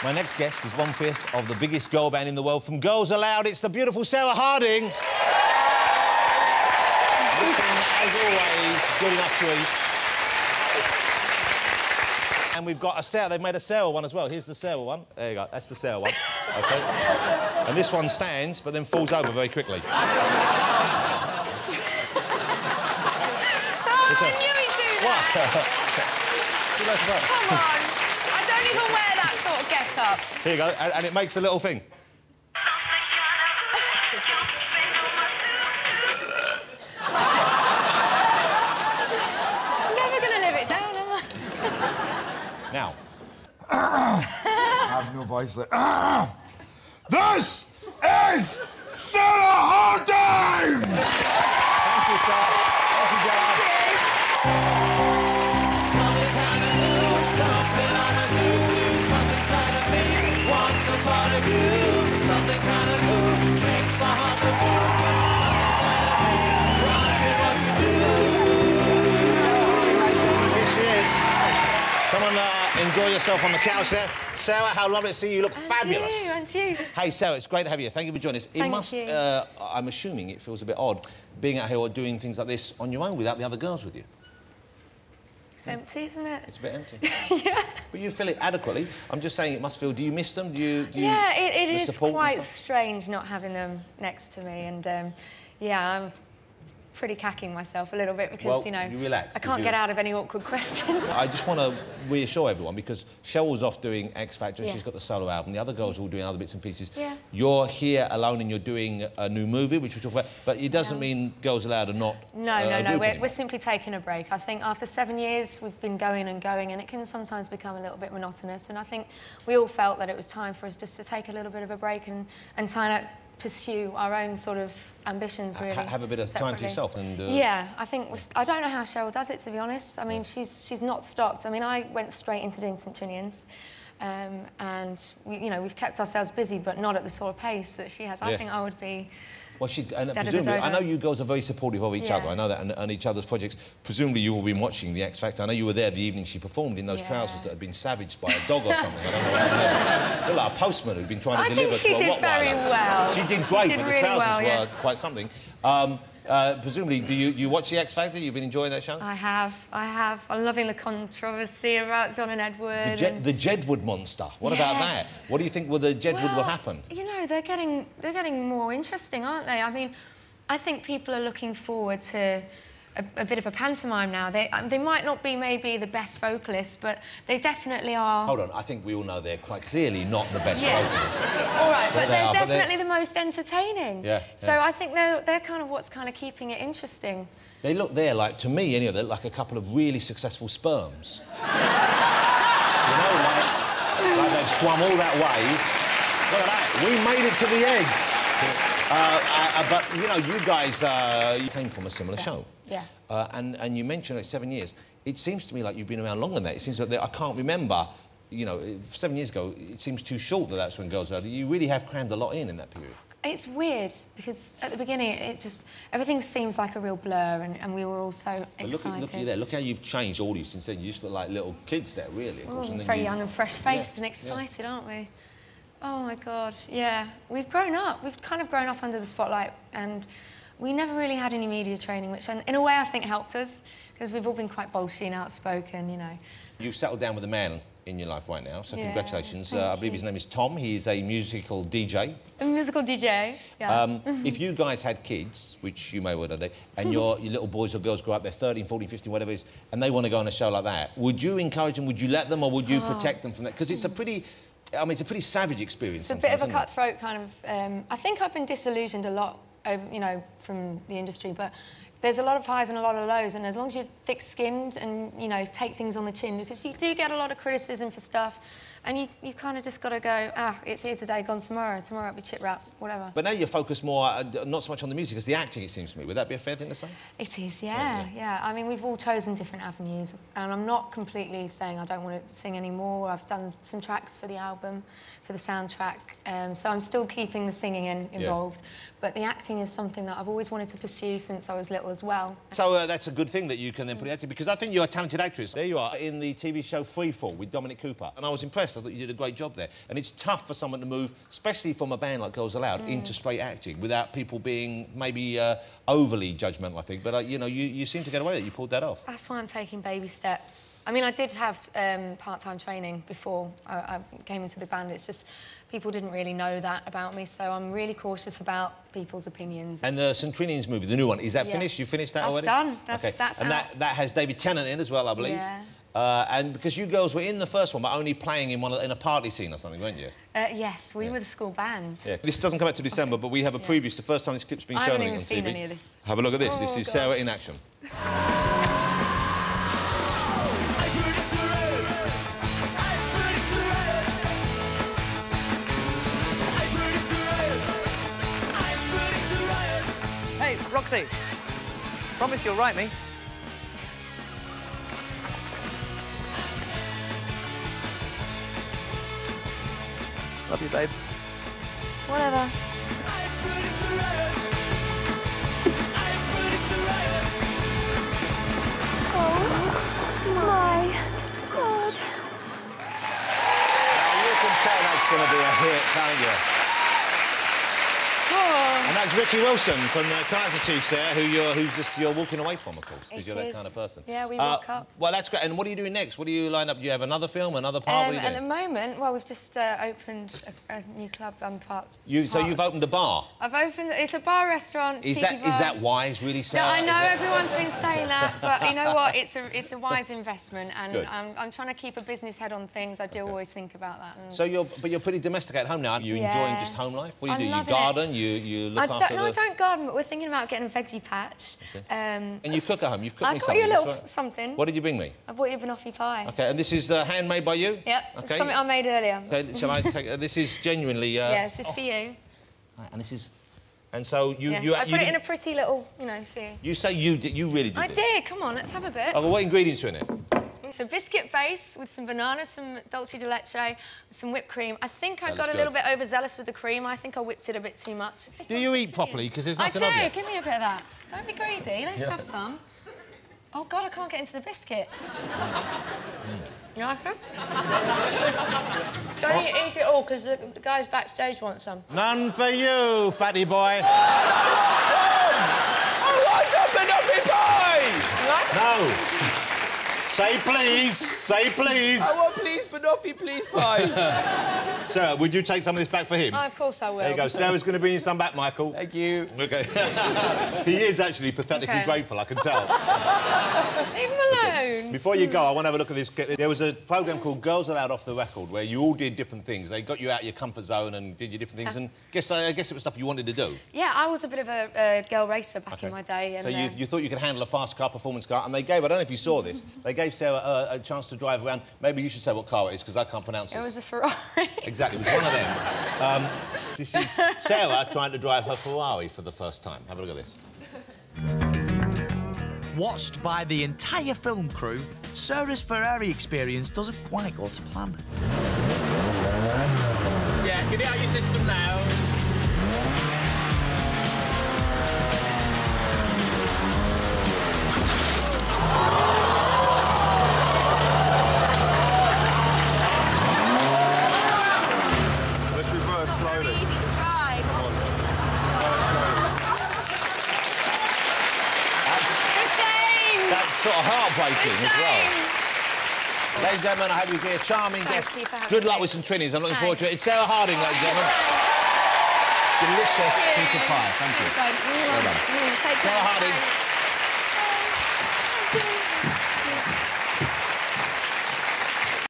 My next guest is 1/5 of the biggest girl band in the world. From Girls Aloud, it's the beautiful Sarah Harding. Looking, as always, good enough to eat. And we've got a Sarah. They've made a Sarah one as well. Here's the Sarah one. There you go. That's the Sarah one. OK. And this one stands, but then falls over very quickly. Oh, I knew he'd do that. Come on. I don't even wear that sort of get-up. Here you go. And it makes a little thing. Now. I have no voice there. This is Sarah Harding! Thank you, sir. Thank you, Gerard. Something kind of new, something I'ma do, something inside of me wants a part of you. Something kind of new makes my heart go boom. Something inside of me wanting what you do. Here she is. Come on, enjoy yourself on the couch there. Sarah, how lovely to see you. You look fabulous. And you. Hey, Sarah, it's great to have you. Thank you for joining us. Thank you. I'm assuming it feels a bit odd being out here or doing things like this on your own without the other girls with you. It's empty, isn't it? It's a bit empty. Yeah. But you fill it adequately. I'm just saying it must feel... Do you miss them? Do you yeah, it is quite strange not having them next to me. And, yeah, I'm pretty cacking myself a little bit because, well, you know, relax, I can't get out of any awkward questions. I just want to reassure everyone because Cheryl's off doing X Factor and she's got the solo album. The other girls are all doing other bits and pieces. Yeah. You're here alone and you're doing a new movie, which we'll talk about, but it doesn't mean Girls Aloud are not No. We're simply taking a break. I think after 7 years, we've been going and going, and it can sometimes become a little bit monotonous, and I think we all felt that it was time for us just to take a little bit of a break and try to pursue our own sort of ambitions, really. Have a bit of time to yourself and... Yeah, I think... I don't know how Cheryl does it, to be honest. I mean, she's not stopped. I mean, I went straight into doing St Trinian's, and, you know, we've kept ourselves busy, but not at the sort of pace that she has. I think I would be... Well, presumably, I know you girls are very supportive of each other. I know that, and each other's projects. Presumably, you will have been watching the X Factor. I know you were there the evening she performed in those trousers that had been savaged by a dog or something. I don't know. Looked like a postman who'd been trying to deliver to a Rottweiler. I think she did very well. She did great, but the trousers were quite something. Presumably, do you watch the X Factor? You've been enjoying that show? I have. I'm loving the controversy about John and Edward. The Jedward monster. What about that? What do you think with the Jedward will happen? You know, they're getting more interesting, aren't they? I mean, I think people are looking forward to a bit of a pantomime now. They might not be maybe the best vocalists, but they definitely are... Hold on, I think we all know they're quite clearly not the best vocalists. All right, but they're definitely the most entertaining. Yeah. So I think they're kind of what's kind of keeping it interesting. They look there like, to me anyway, they're like a couple of really successful sperms. You know, like they've swum all that way. Look at that, we made it to the egg. But, you know, you guys you came from a similar show. Yeah. And you mentioned it 7 years. It seems to me like you've been around longer than that. It seems like I can't remember, you know, 7 years ago, it seems too short that that's when Girls Aloud. You really have crammed a lot in that period. It's weird, because at the beginning, everything seems like a real blur, and we were all so excited. Look at you there. Look how you've changed all you since then. You used to look like little kids there, really. Of course. And very young and fresh-faced and excited, aren't we? Oh, my God, yeah. We've grown up. We've kind of grown up under the spotlight, and we never really had any media training, which, in a way, I think helped us, because we've all been quite bolshy and outspoken, you know. You've settled down with a man in your life right now, so congratulations. I believe his name is Tom. He's a musical DJ. A musical DJ, yeah. If you guys had kids, which you may well do, and your little boys or girls grow up, they're 13, 14, 15, whatever it is, and they want to go on a show like that, would you encourage them, would you let them, or would you protect them from that? Because it's a pretty... I mean, it's a pretty savage experience. It's a bit of a cutthroat kind of... I think I've been disillusioned a lot, you know, from the industry, but there's a lot of highs and a lot of lows, and as long as you're thick-skinned and, you know, take things on the chin, because you do get a lot of criticism for stuff, and you kind of just got to go, it's here today, gone tomorrow it'll be chit-wrap, whatever. But now you're focused more, not so much on the music, as the acting, it seems to me. Would that be a fair thing to say? It is, yeah. I mean, we've all chosen different avenues, and I'm not completely saying I don't want to sing anymore. I've done some tracks for the album, for the soundtrack, so I'm still keeping the singing involved. But the acting is something that I've always wanted to pursue since I was little as well. So that's a good thing that you can then put it out, because I think you're a talented actress. There you are, in the TV show Freefall with Dominic Cooper, and I was impressed. impressed. I thought you did a great job there. And it's tough for someone to move, especially from a band like Girls Aloud, into straight acting without people being maybe overly judgmental, I think. But, you know, you seem to get away with it. You pulled that off. That's why I'm taking baby steps. I mean, I did have part-time training before I came into the band. It's just people didn't really know that about me, so I'm really cautious about people's opinions. And the St. Trinian's movie, the new one, is that finished? You finished that already? That's done. Okay. That's and out. that has David Tennant in as well, I believe. Yeah. And because you girls were in the first one, but only playing in a party scene or something, weren't you? Yes, we were the school band. Yeah. This doesn't come out to December, but we have a preview. It's the first time this clip's been shown on TV. I haven't even seen any of this. Have a look at this. Oh, This is God. Sarah in action. Hey, Roxy. Promise you'll write me. Love you, babe. Whatever. Oh my God. Now, you can tell that's going to be a hit, can't you? And that's Ricky Wilson from the Kaiser Chiefs there, you're walking away from, of course, because you're that kind of person. Yeah, we woke up. Well, that's great. And what are you doing next? What are you lined up? Do you have another film, another part? What are you At doing? the moment, well, we've just opened a new club. I'm part. So you've opened a bar? I've opened. It's a bar restaurant. Is tiki bar. that wise, really, Sarah? No, I know everyone's been saying that, but you know what? It's a wise investment, and Good. I'm trying to keep a business head on things. I do always think about that. And So you're pretty domestic at home now. Are you enjoying just home life? What do you do? You loving it. garden? You look after I don't garden, but we're thinking about getting a veggie patch. Okay. And you cook at home. You've cooked I me got something. you a is this little right? something. What did you bring me? I bought you a banoffee pie. Okay, and this is handmade by you? Yep, Okay. something I made earlier. Okay, shall I take... this is genuinely... Yeah, this is for you. And this is... And so you... Yes, you I put it in a pretty little, you know, for you. You say you did... You really did I this? did, come on, let's have a bit. Oh, well, what ingredients are in it? It's a biscuit base with some bananas, some dulce de leche, some whipped cream. I think I That got looks a little good. bit overzealous with the cream. I think I whipped it a bit too much. Do you eat properly? Because there's I nothing of you. do, give me a bit of that. Don't be greedy, let's have some. Oh, God, I can't get into the biscuit. You like it? Don't eat it all, because the guys backstage want some. None for you, fatty boy. I like a banoffee pie! You like it? No. Say please. Say please. I want please banoffee, please pie. Sarah, would you take some of this back for him? Oh, of course I will. There you go. Sarah's going to bring you some back, Michael. Thank you. Okay. He is actually pathetically Okay. grateful, I can tell. Leave him alone. Before you go, I want to have a look at this. There was a programme called Girls Aloud Off the Record where you all did different things. They got you out of your comfort zone and did your different things, and I guess it was stuff you wanted to do. Yeah, I was a bit of a girl racer back in my day. And, So you thought you could handle a fast car, performance car, and they gave, I don't know if you saw this, they gave Sarah a chance to drive around. Maybe you should say what car it is, because I can't pronounce it. It was a Ferrari. Exactly, it was one of them. This is Sarah trying to drive her Ferrari for the first time. Have a look at this. Watched by the entire film crew, Sarah's Ferrari experience doesn't quite go to plan. Yeah, get it out of your system now. Let's reverse slowly. Easy to drive. The shame. That's sort of heartbreaking The as well. shame. Ladies and gentlemen, I hope you get a charming Thank guest. you for having Good luck me. with some Trinis. I'm looking forward to it. Thanks. It's Sarah Harding, ladies and gentlemen. Delicious piece of pie. Thank you. Thank you. Well done. Take care. Sarah Harding. Thanks.